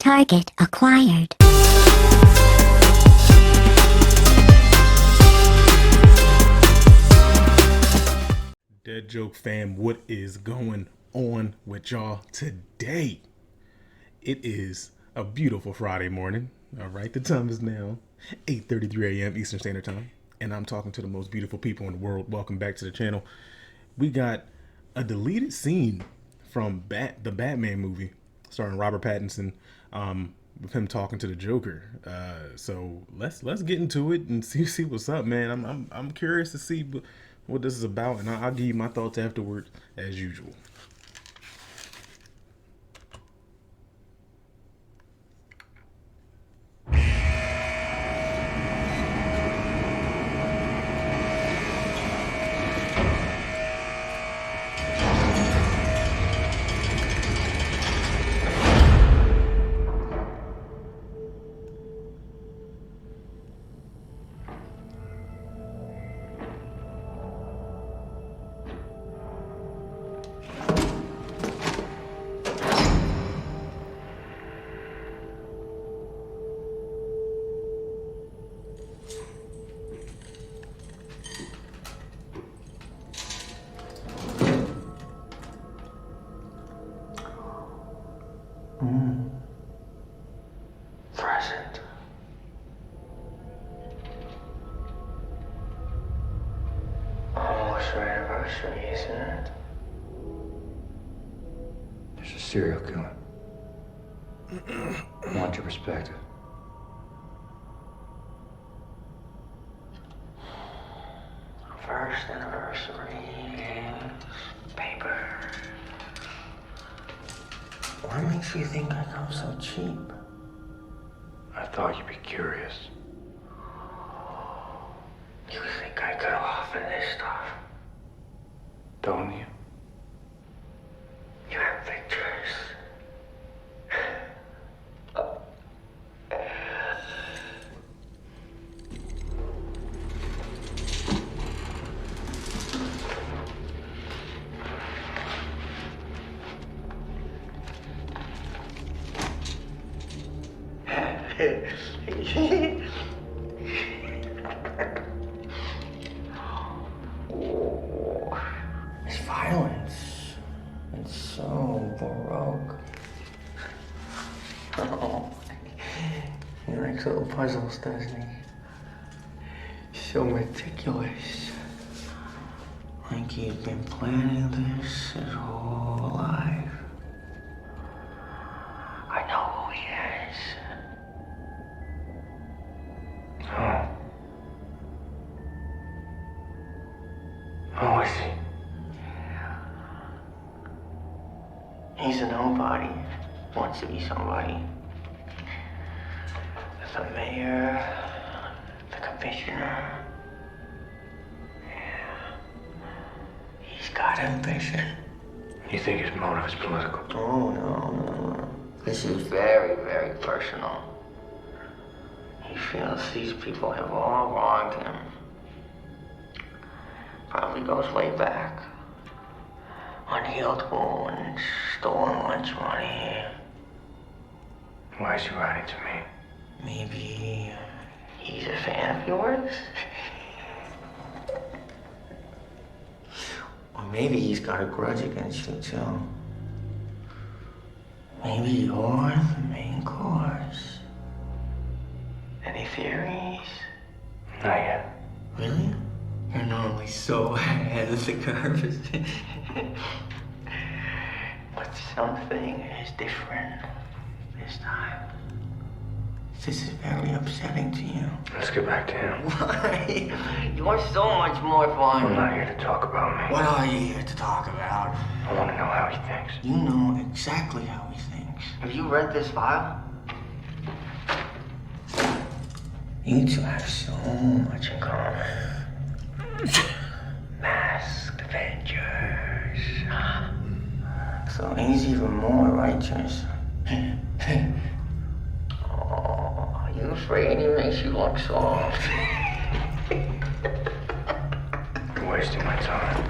Target acquired. Dead Joke fam, what is going on with y'all today? It is a beautiful Friday morning. All right, the time is now 8:33 a.m. Eastern Standard Time, and I'm talking to the most beautiful people in the world. Welcome back to the channel. We got a deleted scene from the Batman movie starring Robert Pattinson, with him talking to the Joker. So let's get into it and see what's up, man. I'm curious to see what this is about, and I'll give you my thoughts afterward as usual. Present. Almost your anniversary, isn't it? There's a serial killer. I want your perspective. First anniversary, paper. What makes you think I come so cheap? I thought you'd be curious. You think I could offer this stuff? Don't you? You have pictures. It's violence. It's so baroque. Oh, he likes little puzzles, doesn't he? So meticulous. Like he's been planning this his whole life. I know who he is. Oh. Who is he? He's a nobody. Wants to be somebody. The mayor, the commissioner. Yeah. He's got ambition. You think his motive is political? Oh, no. This is very, very personal. He feels these people have all wronged him. Probably goes way back. Unhealed wounds, stolen lunch money. Why is he writing to me? Maybe he's a fan of yours? Or maybe he's got a grudge against you, too. Maybe you're the main course. Any theories? Not yet. Really? You're normally so ahead of the curve. But something is different this time. This is very upsetting to you. Let's get back to him. Why? You're so much more I'm fun. not here to talk about me. What are you here to talk about? I want to know how he thinks. You know exactly how he thinks. Have you read this file? You two have so much in common. Masked Avengers. So he's even more righteous. Oh, are you afraid he makes you look soft? You're wasting my time.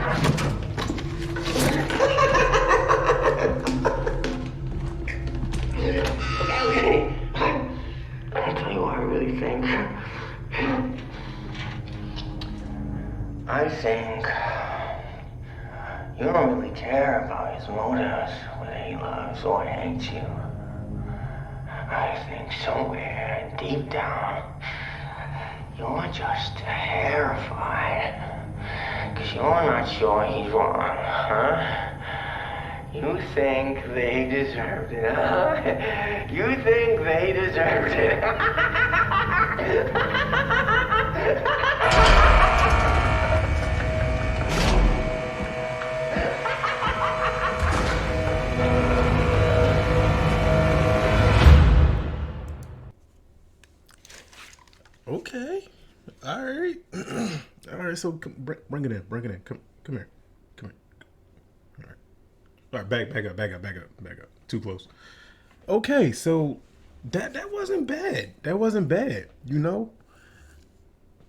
think you don't really care about his motives, whether he loves or hates you. I think somewhere deep down, you're just terrified. Because you're not sure he's wrong, huh? You think they deserved it, huh? You think they deserved it. Okay. All right. All right. So bring it in. Bring it in. Come here. Come here. All right. All right. Back up. Too close. Okay. So that wasn't bad. That wasn't bad. You know.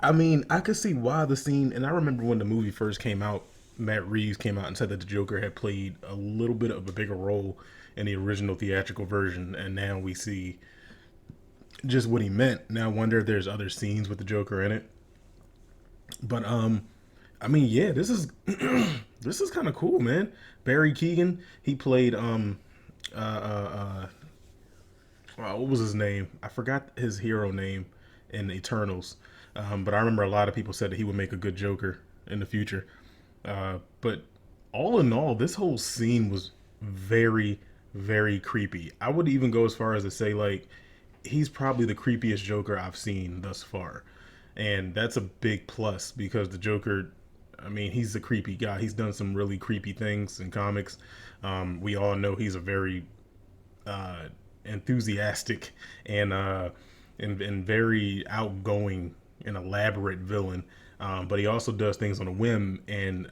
I mean, I could see why the scene, and I remember when the movie first came out, Matt Reeves came out and said that the Joker had played a little bit of a bigger role in the original theatrical version, and now we see just what he meant. Now I wonder if there's other scenes with the Joker in it. But I mean, yeah, this is this is kind of cool, man. Barry Keoghan, he played what was his name? I forgot his hero name in Eternals. But I remember a lot of people said that he would make a good Joker in the future. But all in all, this whole scene was very, very creepy. I would even go as far as to say, like, he's probably the creepiest Joker I've seen thus far. And that's a big plus because the Joker, I mean, he's a creepy guy. He's done some really creepy things in comics. We all know he's a very enthusiastic and very outgoing an elaborate villain, but he also does things on a whim, and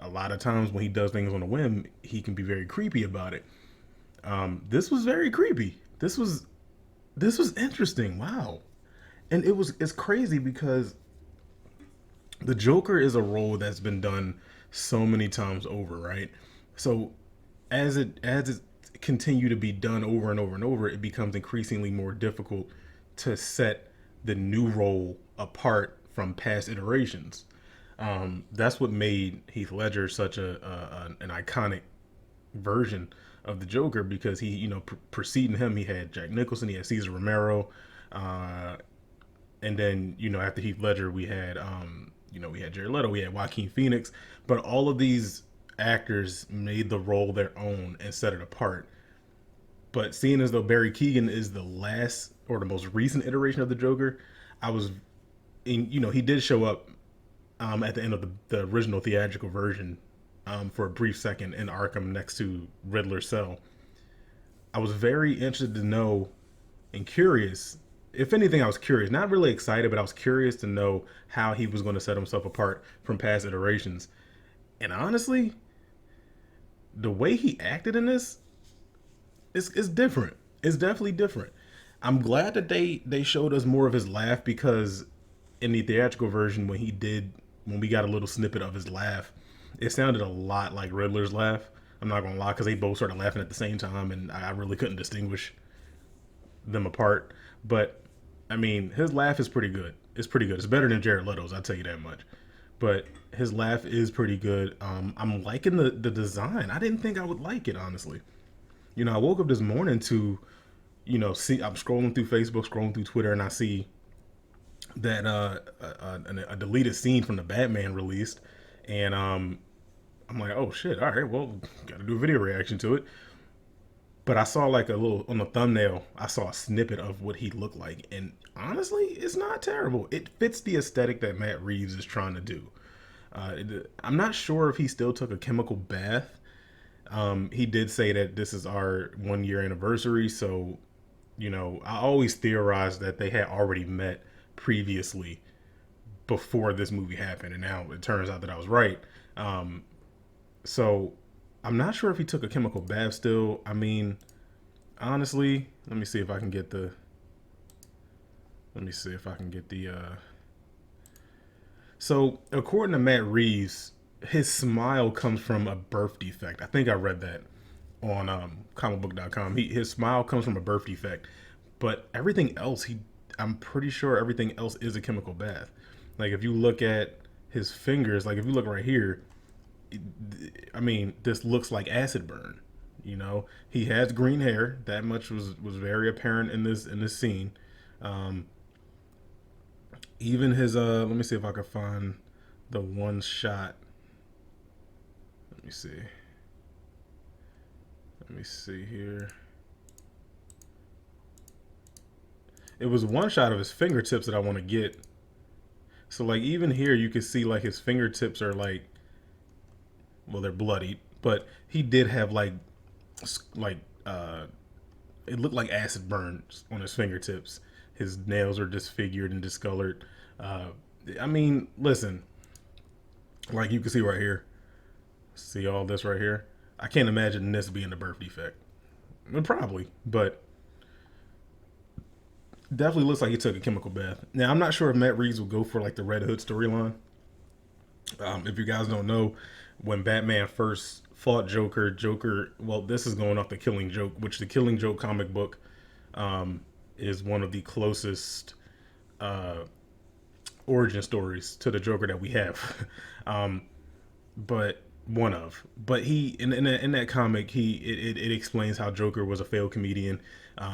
a lot of times when he does things on a whim, he can be very creepy about it. This was very creepy. This was interesting. Wow, and it's crazy because the Joker is a role that's been done so many times over, right? So as it continue to be done over and over and over, it becomes increasingly more difficult to set the new role apart from past iterations. That's what made Heath Ledger such an iconic version of the Joker because he, preceding him, he had Jack Nicholson, he had Cesar Romero, and then after Heath Ledger, we had Jared Leto, we had Joaquin Phoenix, but all of these actors made the role their own and set it apart. But seeing as though Barry Keoghan is the last or the most recent iteration of the Joker, I was, he did show up at the end of the original theatrical version for a brief second in Arkham next to Riddler's cell. I was very interested to know and curious. If anything, I was curious. Not really excited, but I was curious to know how he was going to set himself apart from past iterations. And honestly, the way he acted in this, it's different. It's definitely different. I'm glad that they showed us more of his laugh because in the theatrical version, when we got a little snippet of his laugh, it sounded a lot like Riddler's laugh. I'm not gonna lie, because they both started laughing at the same time, and I really couldn't distinguish them apart. But I mean, his laugh is pretty good. It's pretty good. It's better than Jared Leto's, I'll tell you that much. But his laugh is pretty good. I'm liking the design. I didn't think I would like it, honestly. I woke up this morning to, see, I'm scrolling through Facebook, scrolling through Twitter, and I see that a deleted scene from the Batman released, and I'm like, oh shit, all right, well, gotta do a video reaction to it. But I saw like a little on the thumbnail, I saw a snippet of what he looked like, and honestly, it's not terrible. It fits the aesthetic that Matt Reeves is trying to do. I'm not sure if he still took a chemical bath. He did say that this is our 1 year anniversary, so I always theorized that they had already met previously before this movie happened, and now it turns out that I was right. So I'm not sure if he took a chemical bath still. I mean, honestly, let me see if I can get the. So according to Matt Reeves, his smile comes from a birth defect. I think I read that on comicbook.com. His smile comes from a birth defect, but everything else, I'm pretty sure everything else is a chemical bath. Like if you look at his fingers, like if you look right here, I mean, this looks like acid burn. You know, he has green hair. That much was very apparent in this scene. Um, Even his let me see if I can find the one shot. Let me see. Let me see here. It was one shot of his fingertips that I want to get. So like even here you can see like his fingertips are like, well, they're bloodied, but he did have like it looked like acid burns on his fingertips. His nails are disfigured and discolored. Uh, I mean, listen, like you can see right here, see all this right here. I can't imagine this being a birth defect. Probably, but definitely looks like he took a chemical bath. Now I'm not sure if Matt Reeves will go for like the Red Hood storyline. If you guys don't know, when Batman first fought Joker, well, this is going off the Killing Joke, which the Killing Joke comic book is one of the closest origin stories to the Joker that we have. But one of, but he in that comic, it explains how Joker was a failed comedian.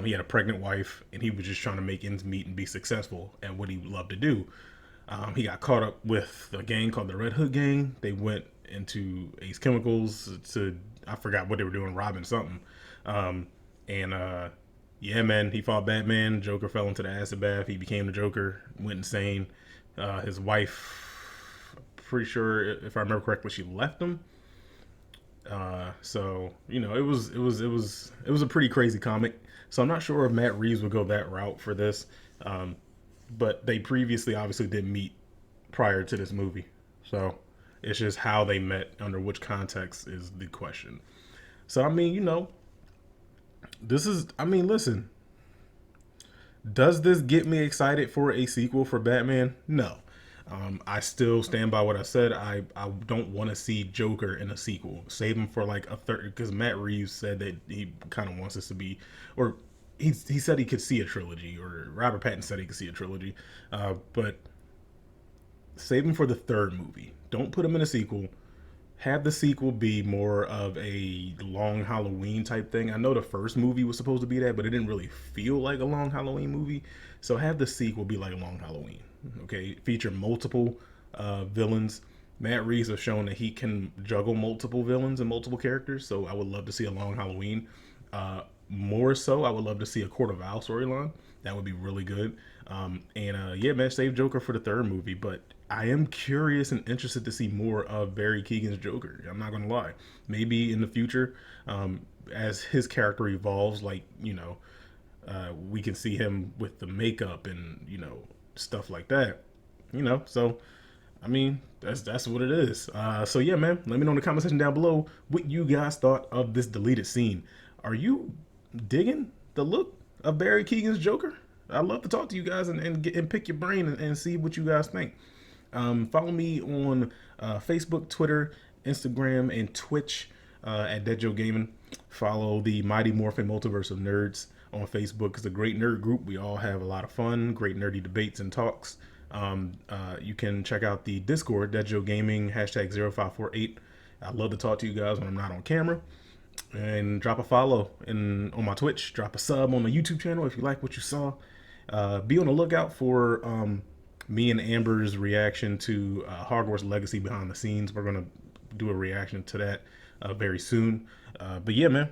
He had a pregnant wife, and he was just trying to make ends meet and be successful at what he loved to do. He got caught up with a gang called the Red Hood Gang. They went into Ace Chemicals to, I forgot what they were doing, robbing something. Yeah, man, he fought Batman. Joker fell into the acid bath. He became the Joker, went insane. His wife, pretty sure if I remember correctly, she left him. So you know, it was a pretty crazy comic. So I'm not sure if Matt Reeves would go that route for this. But they previously obviously did meet prior to this movie. So it's just how they met, under which context is the question. So I mean, you know, listen, does this get me excited for a sequel for Batman? No. I still stand by what I said. I don't want to see Joker in a sequel. Save him for like a third, because Matt Reeves said that he kind of wants this to be, or he said he could see a trilogy, or Robert Pattinson said he could see a trilogy, but save him for the third movie. Don't put him in a sequel. Have the sequel be more of a long Halloween type thing. I know the first movie was supposed to be that, but it didn't really feel like a long Halloween movie. So have the sequel be like a long Halloween. Okay, feature multiple villains. Matt Reeves has shown that he can juggle multiple villains and multiple characters. So I would love to see a long Halloween. More so, I would love to see a Court of Owls storyline. That would be really good. Yeah, man, save Joker for the third movie. But I am curious and interested to see more of Barry Keoghan's Joker. I'm not gonna lie. Maybe in the future, as his character evolves, like, you know, we can see him with the makeup and, you know, stuff like that. You know, so I mean, that's what it is. So yeah, man, let me know in the comment section down below what you guys thought of this deleted scene. Are you digging the look of Barry Keoghan's Joker? I'd love to talk to you guys and pick your brain and see what you guys think. Follow me on Facebook, Twitter, Instagram, and Twitch at Dead Joe Gaming. Follow the Mighty Morphin Multiverse of Nerds on Facebook. It's a great nerd group. We all have a lot of fun, great nerdy debates and talks. You can check out the Discord, Dead Joe Gaming, hashtag 0548. I'd love to talk to you guys when I'm not on camera. And drop a follow on my Twitch. Drop a sub on the YouTube channel if you like what you saw. Be on the lookout for me and Amber's reaction to Hogwarts Legacy behind the scenes. We're going to do a reaction to that very soon. But yeah, man,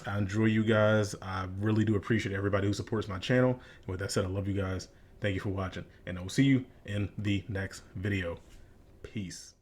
I enjoy you guys. I really do appreciate everybody who supports my channel. And with that said, I love you guys. Thank you for watching. And I will see you in the next video. Peace.